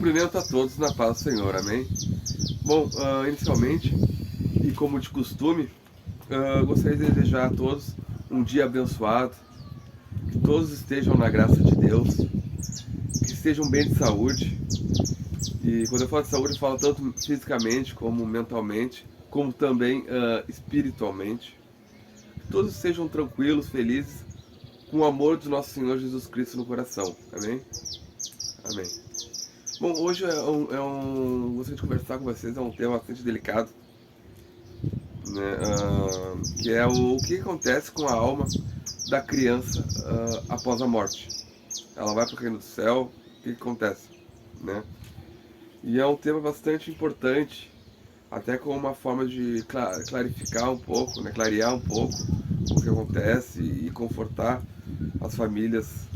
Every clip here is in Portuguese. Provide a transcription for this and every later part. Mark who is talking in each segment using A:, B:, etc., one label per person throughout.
A: Cumprimento a todos na paz do Senhor, amém? Bom, inicialmente, e como de costume, gostaria de desejar a todos um dia abençoado, que todos estejam na graça de Deus, que estejam bem de saúde. E quando eu falo de saúde, eu falo tanto fisicamente como mentalmente, como também espiritualmente. Que todos estejam tranquilos, felizes, com o amor do nosso Senhor Jesus Cristo no coração, amém? Amém. Bom, hoje gostaria de conversar com vocês, é um tema bastante delicado, né? Que é o que acontece com a alma da criança após a morte. Ela vai para o reino do céu, o que acontece, né? E é um tema bastante importante, até como uma forma de clarificar um pouco, né? Clarear um pouco o que acontece e confortar as famílias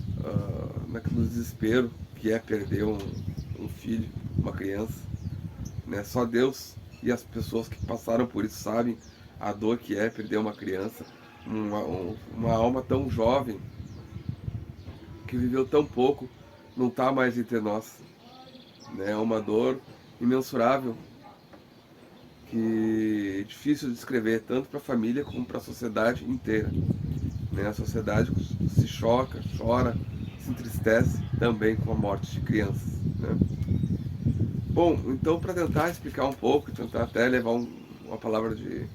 A: no desespero que é perder um filho, uma criança, né? Só Deus e as pessoas que passaram por isso sabem a dor que é perder uma criança, uma alma tão jovem, que viveu tão pouco, não está mais entre nós, né? É uma dor imensurável, que é difícil de descrever, tanto para a família como para a sociedade inteira, né? A sociedade se choca, chora, se entristece também com a morte de crianças, né? Bom, então para tentar explicar um pouco, tentar até levar uma palavra de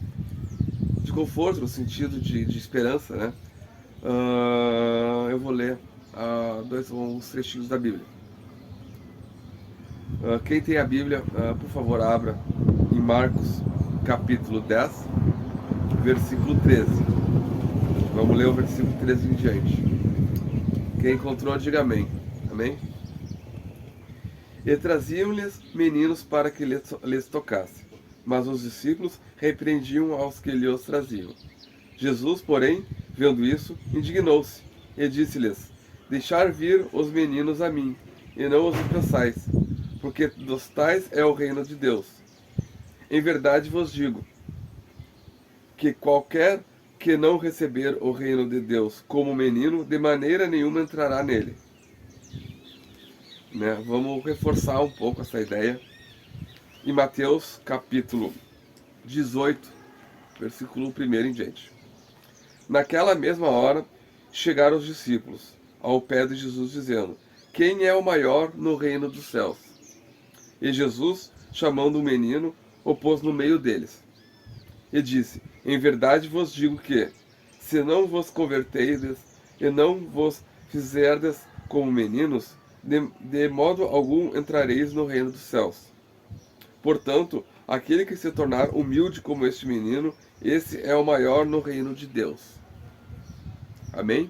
A: conforto, no sentido de esperança, né? Eu vou ler uns trechinhos da Bíblia. Quem tem a Bíblia, por favor, abra em Marcos, capítulo 10, versículo 13. Vamos ler o versículo 13 em diante. Quem encontrou, diga amém. Amém? E traziam-lhes meninos para que lhes tocasse, mas os discípulos repreendiam aos que lhes traziam. Jesus, porém, vendo isso, indignou-se e disse-lhes: Deixar vir os meninos a mim, e não os impeçais, porque dos tais é o reino de Deus. Em verdade vos digo, que qualquer que não receber o reino de Deus como menino, de maneira nenhuma entrará nele. Né? Vamos reforçar um pouco essa ideia. Em Mateus capítulo 18, versículo 1 em diante. Naquela mesma hora, chegaram os discípulos ao pé de Jesus, dizendo: Quem é o maior no reino dos céus? E Jesus, chamando o menino, o pôs no meio deles. E disse: Em verdade vos digo que, se não vos converterdes e não vos fizerdes como meninos, de modo algum entrareis no reino dos céus. Portanto, aquele que se tornar humilde como este menino, esse é o maior no reino de Deus. Amém?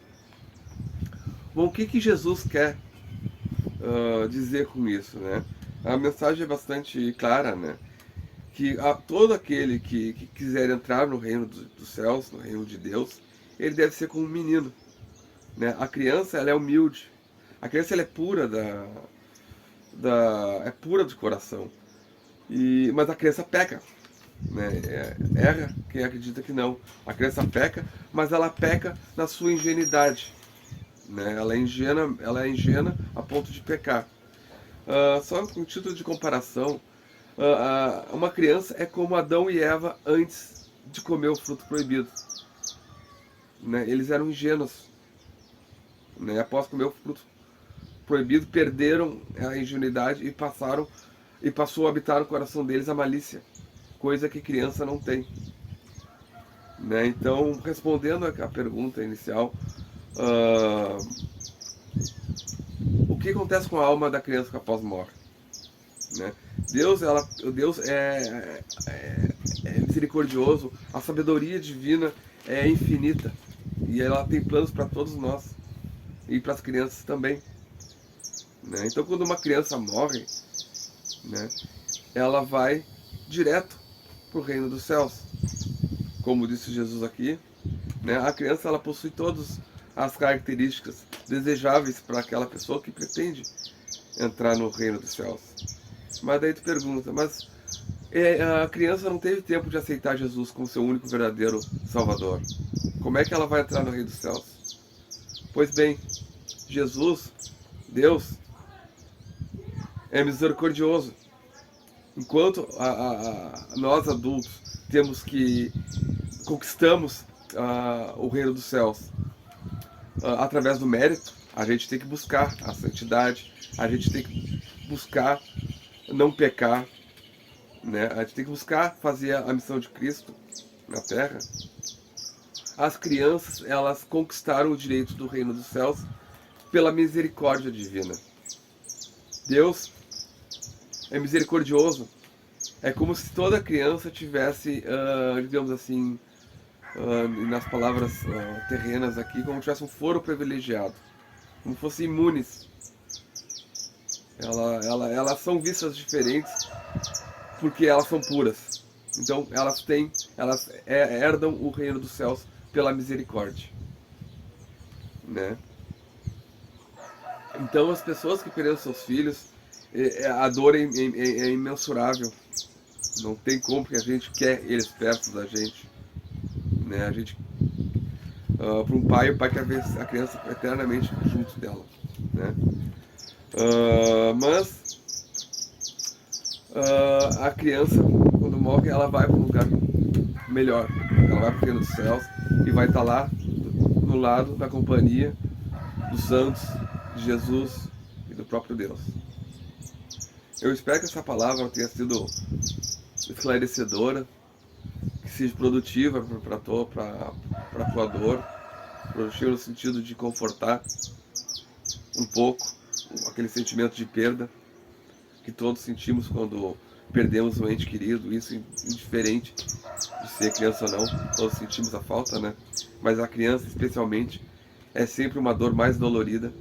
A: Bom, o que Jesus quer dizer com isso, né? A mensagem é bastante clara, né? Que todo aquele que quiser entrar no reino dos céus, no reino de Deus, ele deve ser como um menino, né? A criança, ela é humilde. A criança, ela é pura é pura de coração. Mas a criança peca, né? Erra quem acredita que não. A criança peca, mas ela peca na sua ingenuidade, né? Ela é ingênua a ponto de pecar. Só com título de comparação, uma criança é como Adão e Eva antes de comer o fruto proibido, né? Eles eram ingênuos, né? Após comer o fruto proibido, perderam a ingenuidade e passou a habitar no coração deles a malícia, coisa que criança não tem, né? Então, respondendo a pergunta inicial, o que acontece com a alma da criança após morte, né? Deus é misericordioso, a sabedoria divina é infinita e ela tem planos para todos nós e para as crianças também, né? Então, quando uma criança morre, né, ela vai direto para o reino dos céus, como disse Jesus aqui, né? A criança, ela possui todas as características desejáveis para aquela pessoa que pretende entrar no reino dos céus. Mas daí tu pergunta, mas a criança não teve tempo de aceitar Jesus como seu único verdadeiro Salvador. Como é que ela vai entrar no reino dos céus? Pois bem, Jesus, Deus, é misericordioso. Enquanto nós adultos conquistamos o reino dos céus através do mérito, a gente tem que buscar a santidade, a gente tem que buscar não pecar, né? A gente tem que buscar fazer a missão de Cristo na Terra. As crianças, elas conquistaram o direito do reino dos céus pela misericórdia divina. Deus é misericordioso. É como se toda criança tivesse, digamos assim, nas palavras terrenas aqui, como tivesse um foro privilegiado, como fossem imunes. Elas são vistas diferentes porque elas são puras. Então elas herdam o reino dos céus pela misericórdia, né? Então as pessoas que perderam seus filhos, a dor é imensurável. Não tem como, porque a gente quer eles perto da gente, né? A gente, para um pai, o pai quer ver a criança eternamente junto dela, né? Mas a criança, quando morre, ela vai para um lugar melhor. Ela vai para o reino dos céus e vai estar lá no lado da companhia dos santos, de Jesus e do próprio Deus. Eu espero que essa palavra tenha sido esclarecedora, que seja produtiva para a tua dor, produtiva no sentido de confortar um pouco aquele sentimento de perda que todos sentimos quando perdemos um ente querido, isso indiferente de ser criança ou não, todos sentimos a falta, né? Mas a criança, especialmente, é sempre uma dor mais dolorida,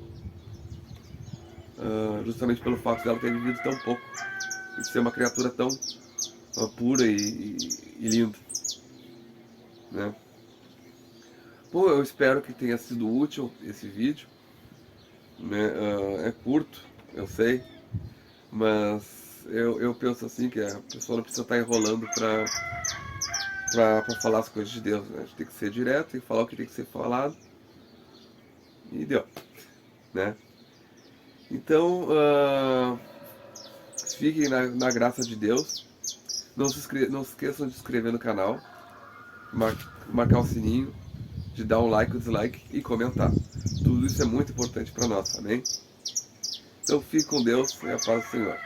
A: justamente pelo fato dela ter vivido tão pouco e de ser uma criatura tão pura e linda, né? Bom, eu espero que tenha sido útil esse vídeo, né? É curto, eu sei, mas eu penso assim que a pessoa não precisa estar enrolando para falar as coisas de Deus, né? A gente tem que ser direto, tem que falar o que tem que ser falado e deu, né? Então, fiquem na graça de Deus. Não se esqueçam de se inscrever no canal, marcar o sininho, de dar um like ou dislike e comentar. Tudo isso é muito importante para nós, amém? Então fique com Deus e a paz do Senhor.